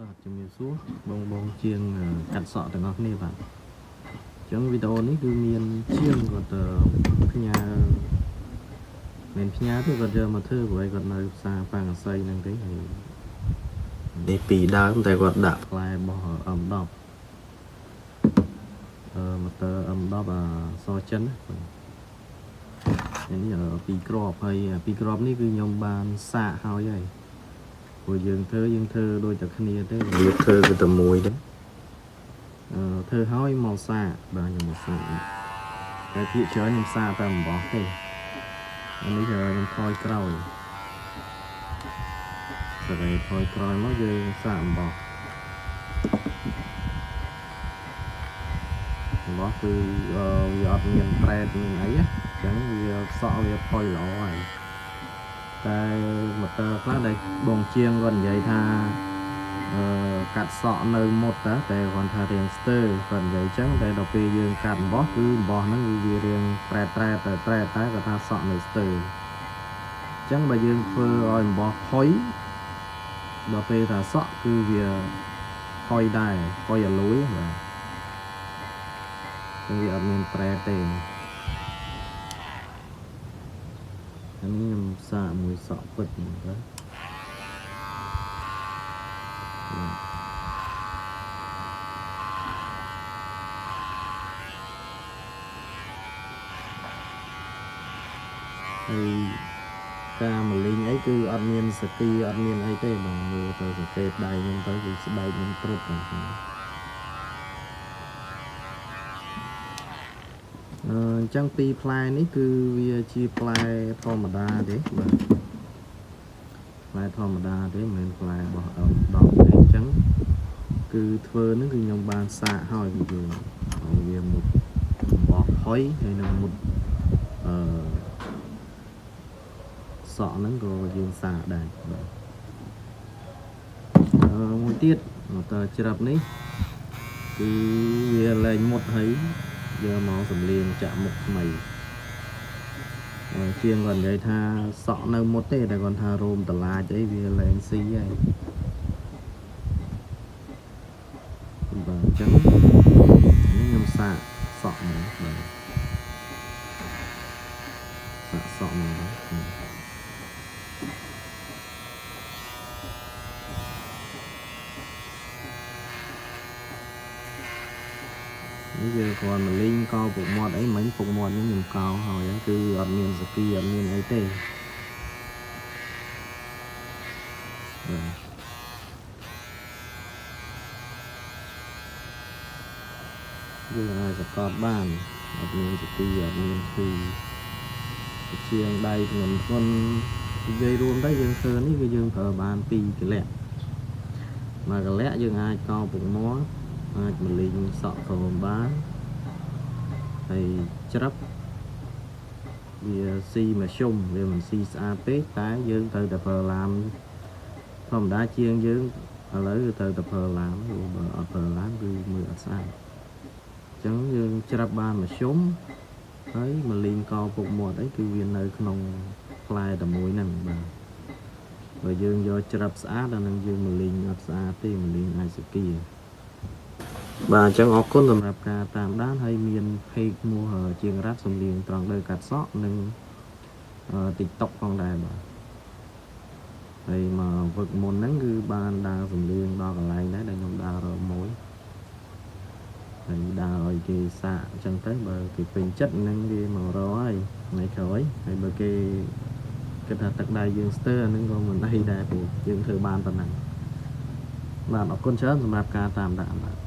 Đóជំរាបសួរបងជាងកាត់សក់ទាំងអស់គ្នាបាទអញ្ចឹងវីដេអូនេះគឺមានជាងគាត់ផ្ញើមិនផ្ញើទេគាត់យកមកធ្វើព្រោះគាត់នៅផ្សារប៉ាងអស័យហ្នឹងទេហើយនេះពីដើមតែគាត់ដាក់ផ្លែរបស់ M10 ម៉ូទ័រ M10 សចិនណានេះពីរគ្រាប់ហើយពីរគ្រាប់នេះគឺខ្ញុំបានសាកហើយព្រោះយើងធ្វើដូចតែគ្នាទេវាធ្វើគឺតែមួយទេធ្វើហើយមកសាកបាទខ្ញុំមកសាកតែភាគច្រើនខ្ញុំសាកតែអំបោះទេអានេះខ្ញុំថយក្រោយតែថយក្រោយមកយើងសាកអំបោះគឺវាអត់មានប្រែតមានអីអញ្ចឹងវាសក់វាផុយល្អហើយតែម៉ូទ័រខ្លះដែលបងជាងគាត់និយាយថាកាត់សក់នៅមុតតែគាត់ថារៀងស្ទើរគាត់និយាយអញ្ចឹងតែដល់ពេលយើងកាត់អំបោះគឺអំបោះហ្នឹងវារៀងប្រែតតែគាត់ថាសក់នៅស្ទើរអញ្ចឹងបើយើងធ្វើឲ្យអំបោះផុយដល់ពេលថាសក់គឺវាផុយដែរផុយឲ្យលួយបាទវាអត់មានប្រែទេអានេះខ្ញុំសាកមួយសក់ពិតហ្នឹងទៅហើយការមលីងអីគឺអត់មានសទីអត់មានអីទេបងមើលទៅសង្កេតដៃខ្ញុំទៅគឺស្បែកខ្ញុំត្រុតហ្នឹងអញ្ចឹងពីផ្លែនេះគឺវាជាផ្លែធម្មតាទេបាទផ្លែធម្មតាទេមិនមែនផ្លែរបស់ដកទេអញ្ចឹងគឺធ្វើហ្នឹងគឺខ្ញុំបានសាកហើយគឺវាមុតបោះហុយហើយនឹងមុតសក់ហ្នឹងក៏យើងសាកដែរបាទមួយទៀតតើច្រាប់នេះគឺវាលែងមុតហើយយកមកសម្លៀងចាក់មុខថ្មីជាងគាត់និយាយថាសក់នៅមុតទេតែគាត់ថារោមតឡាចអីវាលែងស៊ីហើយបាទអញ្ចឹងខ្ញុំសាកសក់មកបាទសាកសក់មកនេះយើងគ្រាន់មកលីងកោពុកមាត់អីមិញពុកមាត់នេះខ្ញុំកោហើយគឺអត់មានសគីអត់មានអីទេយើងអាចសកត់បានអត់មានសគីអត់មានគឺជាងដៃធ្ងន់និយាយរួមទៅយើងធ្វើនេះគឺយើងប្រើបាន2កលៈមួយកលៈយើងអាចកោពុកមាត់អាចមកលីងសក់ក៏បានហើយច្រាប់វាស៊ីមកជុំវាមិនស៊ីស្អាតពេកតែយើងត្រូវតែប្រើឡាមធម្មតាជាងយើងឥឡូវគឺត្រូវតែប្រើឡាមបើអត់ប្រើឡាមគឺមើលអត់ស្អាតអញ្ចឹងយើងច្រាប់បានមកជុំហើយមកលីងកោពុកមាត់អីគឺវានៅក្នុងផ្លែតែមួយហ្នឹងបាទបើយើងយកច្រាប់ស្អាតអានឹងយើងមកលីងអត់ស្អាតទេមកលីងអាចសគីបាទអញ្ចឹងអរគុណសម្រាប់ការតាមដានហើយមាន page មួយជាងរ៉ាត់សំលៀងត្រង់លើកាត់សក់និង TikTok ផងដែរបាទហើយមកវឹកមុនហ្នឹងគឺបានដើរសំលៀងដល់កន្លែងដែរដែលខ្ញុំដើររកមួយហើយដើរឲ្យគេសាកអញ្ចឹងទៅបើគេពេញចិត្តនឹងគេមករកហើយថ្ងៃក្រោយហើយបើគេគិតថាទឹកដៃយើងស្ទើរអានឹងក៏មិនអីដែរព្រោះយើងធ្វើបានប៉ុណ្ណឹងបាទអរគុណច្រើនសម្រាប់ការតាមដានបាទ